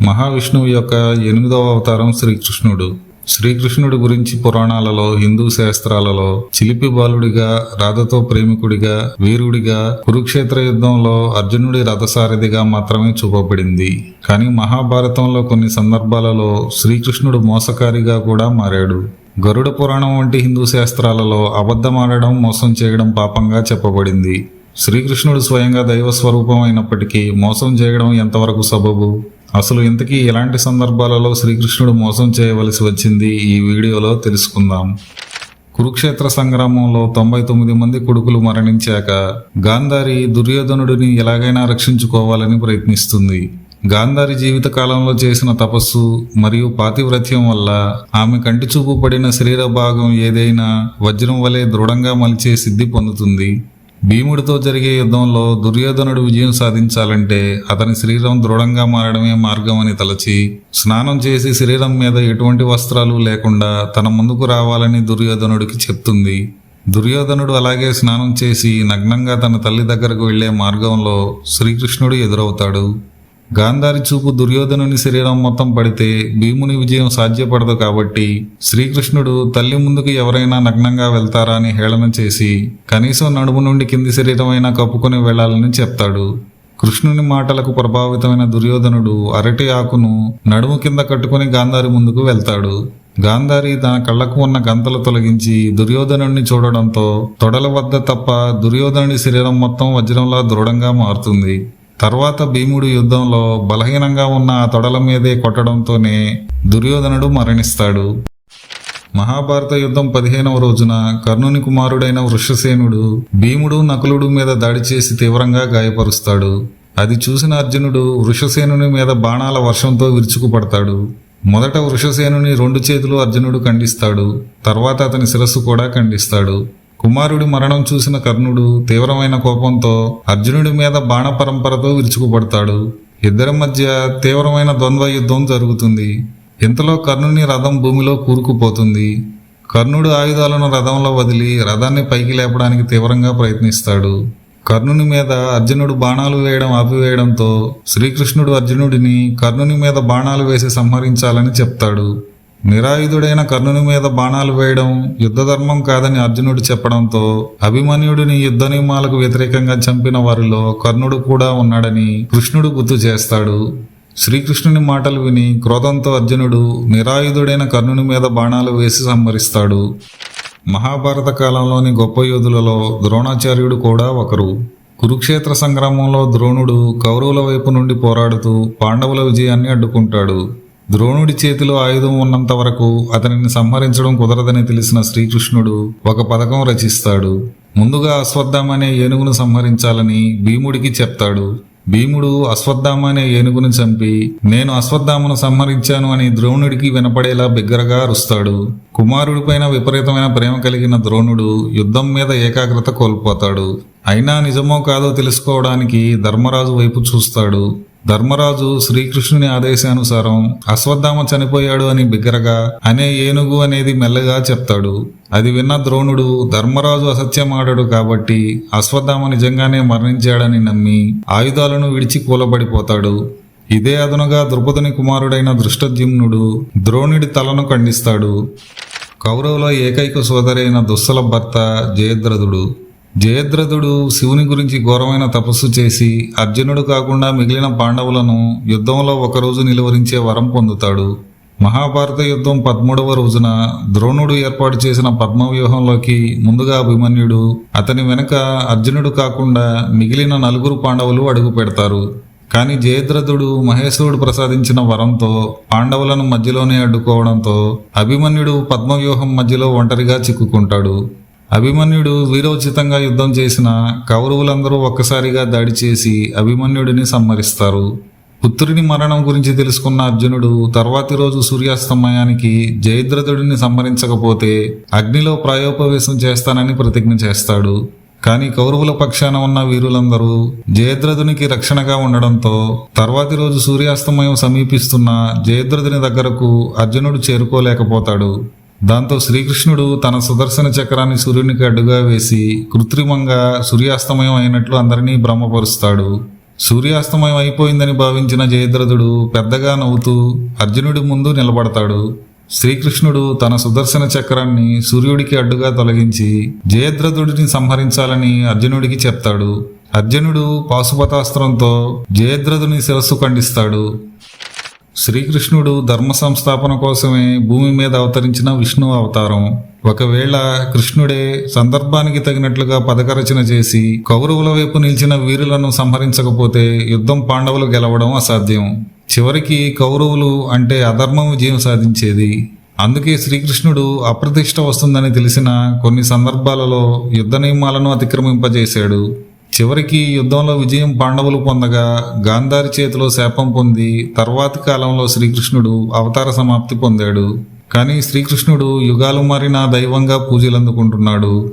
మహావిష్ణువు యొక్క 8వ అవతారం శ్రీకృష్ణుడు. శ్రీకృష్ణుడి గురించి పురాణాలలో, హిందూ శాస్త్రాలలో చిలిపి బాలుడిగా, రాధతో ప్రేమికుడిగా, వీరుడిగా, కురుక్షేత్ర యుద్ధంలో అర్జునుడి రథసారథిగా మాత్రమే చూపబడింది. కానీ మహాభారతంలో కొన్ని సందర్భాలలో శ్రీకృష్ణుడు మోసకారిగా కూడా మారాడు. గరుడ పురాణం వంటి హిందూ శాస్త్రాలలో అబద్ధమాడడం, మోసం చేయడం పాపంగా చెప్పబడింది. శ్రీకృష్ణుడు స్వయంగా దైవ స్వరూపం అయినప్పటికీ మోసం చేయడం ఎంతవరకు సబబు? అసలు ఇంతకీ ఎలాంటి సందర్భాలలో శ్రీకృష్ణుడు మోసం చేయవలసి వచ్చింది ఈ వీడియోలో తెలుసుకుందాం. కురుక్షేత్ర సంగ్రామంలో 99 మంది కొడుకులు మరణించాక గాంధారి దుర్యోధనుడిని ఎలాగైనా రక్షించుకోవాలని ప్రయత్నిస్తుంది. గాంధారి జీవిత కాలంలో చేసిన తపస్సు మరియు పాతివ్రత్యం వల్ల ఆమె కంటి చూపు పడిన శరీర భాగం ఏదైనా వజ్రం వలె దృఢంగా మలిచే సిద్ధి పొందుతుంది. భీముడితో జరిగే యుద్ధంలో దుర్యోధనుడు విజయం సాధించాలంటే అతని శరీరం దృఢంగా మారడమే మార్గం అని తలచి స్నానం చేసి శరీరం మీద ఎటువంటి వస్త్రాలు లేకుండా తన ముందుకు రావాలని దుర్యోధనుడికి చెప్తుంది. దుర్యోధనుడు అలాగే స్నానం చేసి నగ్నంగా తన తల్లి దగ్గరకు వెళ్లే మార్గంలో శ్రీకృష్ణుడు ఎదురవుతాడు. గాంధారి చూపు దుర్యోధనుని శరీరం మొత్తం పడితే భీముని విజయం సాధ్యపడదు కాబట్టి శ్రీకృష్ణుడు తల్లి ముందుకు ఎవరైనా నగ్నంగా వెళ్తారా అని హేళన చేసి కనీసం నడుము నుండి కింది శరీరమైనా కప్పుకొని వెళ్లాలని చెప్తాడు. కృష్ణుని మాటలకు ప్రభావితమైన దుర్యోధనుడు అరటి ఆకును నడుము కింద కట్టుకుని గాంధారి ముందుకు వెళ్తాడు. గాంధారి తన కళ్లకు ఉన్న గంతలు తొలగించి దుర్యోధనుడిని చూడడంతో తొడల వద్ద తప్ప దుర్యోధనుడి శరీరం మొత్తం వజ్రంలా దృఢంగా మారుతుంది. తర్వాత భీముడు యుద్ధంలో బలహీనంగా ఉన్న ఆ తొడల మీదే కొట్టడంతోనే దుర్యోధనుడు మరణిస్తాడు. మహాభారత యుద్ధం 15వ రోజున కర్ణుని కుమారుడైన వృషసేనుడు భీముడు, నకులుడు మీద దాడి చేసి తీవ్రంగా గాయపరుస్తాడు. అది చూసిన అర్జునుడు వృషసేనుని మీద బాణాల వర్షంతో విరుచుకుపడతాడు. మొదట వృషసేనుని 2 చేతులు అర్జునుడు ఖండిస్తాడు. తర్వాత అతని శిరస్సు కూడా ఖండిస్తాడు. కుమారుడి మరణం చూసిన కర్ణుడు తీవ్రమైన కోపంతో అర్జునుడి మీద బాణ పరంపరతో విరుచుకుపడతాడు. ఇద్దరి మధ్య తీవ్రమైన ద్వంద్వ యుద్ధం జరుగుతుంది. ఇంతలో కర్ణుని రథం భూమిలో కూరుకుపోతుంది. కర్ణుడు ఆయుధాలను రథంలో వదిలి రథాన్ని పైకి లేపడానికి తీవ్రంగా ప్రయత్నిస్తాడు. కర్ణుని మీద అర్జునుడు బాణాలు వేయడం ఆపివేయడంతో శ్రీకృష్ణుడు అర్జునుడిని కర్ణుని మీద బాణాలు వేసి సంహరించాలని చెప్తాడు. నిరాయుధుడైన కర్ణుని మీద బాణాలు వేయడం యుద్ధధర్మం కాదని అర్జునుడు చెప్పడంతో అభిమన్యుడిని యుద్ధ నియమాలకు వ్యతిరేకంగా చంపిన వారిలో కర్ణుడు కూడా ఉన్నాడని కృష్ణుడు గుర్తు చేస్తాడు. శ్రీకృష్ణుని మాటలు విని క్రోధంతో అర్జునుడు నిరాయుధుడైన కర్ణుని మీద బాణాలు వేసి సంహరిస్తాడు. మహాభారత కాలంలోని గొప్ప యోధులలో ద్రోణాచార్యుడు కూడా ఒకరు. కురుక్షేత్ర సంగ్రామంలో ద్రోణుడు కౌరవుల వైపు నుండి పోరాడుతూ పాండవుల విజయాన్ని అడ్డుకుంటాడు. ద్రోణుడి చేతిలో ఆయుధం ఉన్నంత వరకు అతనిని సంహరించడం కుదరదని తెలిసిన శ్రీకృష్ణుడు ఒక పథకం రచిస్తాడు. ముందుగా అశ్వత్థామ అనే ఏనుగును సంహరించాలని భీముడికి చెప్తాడు. భీముడు అశ్వత్థామ అనే ఏనుగును చంపి నేను అశ్వత్థామను సంహరించాను అని ద్రోణుడికి వినపడేలా బిగ్గరగా అరుస్తాడు. కుమారుడిపైన విపరీతమైన ప్రేమ కలిగిన ద్రోణుడు యుద్ధం మీద ఏకాగ్రత కోల్పోతాడు. అయినా నిజమో కాదో తెలుసుకోవడానికి ధర్మరాజు వైపు చూస్తాడు. ధర్మరాజు శ్రీకృష్ణుని ఆదేశానుసారం అశ్వత్థామ చనిపోయాడు అని బిగ్గరగా అనే ఏనుగు అనేది మెల్లగా చెప్తాడు. అది విన్న ద్రోణుడు ధర్మరాజు అసత్యమాడాడు కాబట్టి అశ్వత్థామ నిజంగానే మరణించాడని నమ్మి ఆయుధాలను విడిచి కూలబడిపోతాడు. ఇదే అదనుగా ద్రుపదుని కుమారుడైన దృష్టద్యుమ్నుడు ద్రోణుడి తలను ఖండిస్తాడు. కౌరవుల ఏకైక సోదరైన దుస్సల భర్త జయద్రథుడు. జయద్రథుడు శివుని గురించి ఘోరమైన తపస్సు చేసి అర్జునుడు కాకుండా మిగిలిన పాండవులను యుద్ధంలో ఒకరోజు నిలువరించే వరం పొందుతాడు. మహాభారత యుద్ధం 13వ రోజున ద్రోణుడు ఏర్పాటు చేసిన పద్మవ్యూహంలోకి ముందుగా అభిమన్యుడు, అతని వెనుక అర్జునుడు కాకుండా మిగిలిన 4 పాండవులు అడుగు పెడతారు. కానీ జయద్రథుడు మహేశ్వరుడు ప్రసాదించిన వరంతో పాండవులను మధ్యలోనే అడ్డుకోవడంతో అభిమన్యుడు పద్మవ్యూహం మధ్యలో ఒంటరిగా చిక్కుకుంటాడు. అభిమన్యుడు వీరోచితంగా యుద్ధం చేసిన కౌరవులందరూ ఒక్కసారిగా దాడి చేసి అభిమన్యుడిని సంహరిస్తారు. పుత్రుని మరణం గురించి తెలుసుకున్న అర్జునుడు తర్వాతి రోజు సూర్యాస్తమయానికి జయద్రథుడిని సంహరించకపోతే అగ్నిలో ప్రాయోపవేశం చేస్తానని ప్రతిజ్ఞ చేస్తాడు. కానీ కౌరవుల పక్షాన ఉన్న వీరులందరూ జయద్రథునికి రక్షణగా ఉండడంతో తర్వాతి రోజు సూర్యాస్తమయం సమీపిస్తున్న జయద్రథుని దగ్గరకు అర్జునుడు చేరుకోలేకపోతాడు. దాంతో శ్రీకృష్ణుడు తన సుదర్శన చక్రాన్ని సూర్యునికి అడ్డుగా వేసి కృత్రిమంగా సూర్యాస్తమయం అయినట్లు అందరినీ భ్రమపరుస్తాడు. సూర్యాస్తమయం అయిపోయిందని భావించిన జయద్రథుడు పెద్దగా నవ్వుతూ అర్జునుడి ముందు నిలబడతాడు. శ్రీకృష్ణుడు తన సుదర్శన చక్రాన్ని సూర్యుడికి అడ్డుగా తొలగించి జయద్రథుడిని సంహరించాలని అర్జునుడికి చెప్తాడు. అర్జునుడు పాశుపతాస్త్రంతో జయద్రథుని శిరస్సు ఖండిస్తాడు. శ్రీకృష్ణుడు ధర్మ సంస్థాపన కోసమే భూమి మీద అవతరించిన విష్ణు అవతారం. ఒకవేళ కృష్ణుడే సందర్భానికి తగినట్లుగా పథకరచన చేసి కౌరవుల వైపు నిలిచిన వీరులను సంహరించకపోతే యుద్ధం పాండవులు గెలవడం అసాధ్యం. చివరికి కౌరవులు అంటే అధర్మం విజయం సాధించేది. అందుకే శ్రీకృష్ణుడు అప్రతిష్ట వస్తుందని తెలిసిన కొన్ని సందర్భాలలో యుద్ధ నియమాలను అతిక్రమింపజేశాడు. చివరికి యుద్ధంలో విజయం పాండవులు పొందగా గాంధారి చేతిలో శాపం పొంది తర్వాతి కాలంలో శ్రీకృష్ణుడు అవతార సమాప్తి పొందాడు. కానీ శ్రీకృష్ణుడు యుగాలు మారిన దైవంగా పూజలందుకుంటున్నాడు.